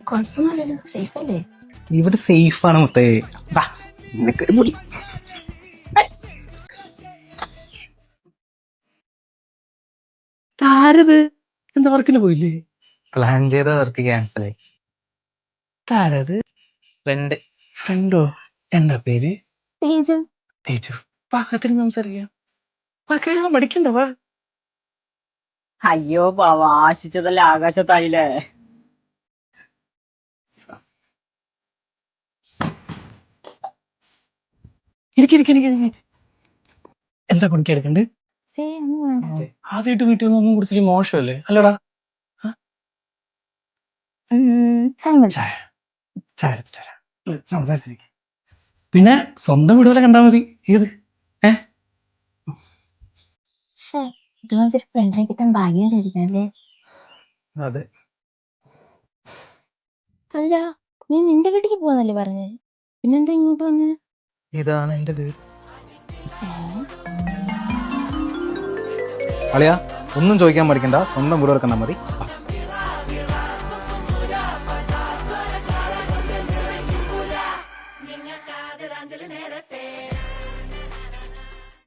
കുഴപ്പമൊന്നുമില്ലല്ലോ, സേഫ് അല്ലേ? ഇവിടെ സേഫ് ആണ് മുത്തേ. വാ, നിനക്ക് ഒരു മുടി. താരത് എന്താ വർക്കിന് പോയില്ലേ? പ്ലാൻ ചെയ്ത വർക്ക് ക്യാൻസൽ ആയി. താരത് ഫ്രണ്ട്. ഫ്രണ്ടോ? എന്താ പേര്? തേജു. തേജു. പാകത്തിന് സംസാരിക്കാം. കേൾക്കാൻ പഠിക്കണ്ട വാ. അയ്യോ പാവ, ആശിച്ചതല്ല ആകാശത്തായില്ലേ. ഇരിക്കും. എന്താ കുടിക്കെടുക്കണ്ട്? ഒന്നും വേണ്ട. ആദ്യമായിട്ട് വീട്ടിൽ നിന്ന് ഒന്നും കുടിച്ചിട്ട് മോശമല്ലേ അല്ലടാ? സാധനം ചായ ചായ എടുത്തിട്ട് വരാം. സംസാരിച്ചിരിക്കും. പിന്നെ സ്വന്തം വീട് പോലെ കണ്ടാ മതി. ഏത് ഇതുപോലത്തെ ഒരു ഫ്രണ്ടിനെ കിട്ടാൻ ഭാഗ്യം ചെയ്തിരിക്കണല്ലേ. അതെ. അല്ല, നീ നിന്റെ വീട്ടിലേക്ക് പോവാന്നല്ലേ പറഞ്ഞേ, പിന്നെന്താ ഇങ്ങോട്ട് വന്ന്? ഇതാണ് എന്റെ വീട്. അളിയാ, ഒന്നും ചോദിക്കാൻ പഠിക്കണ്ട, സ്വന്തം വീട് കണ്ടാ മതി.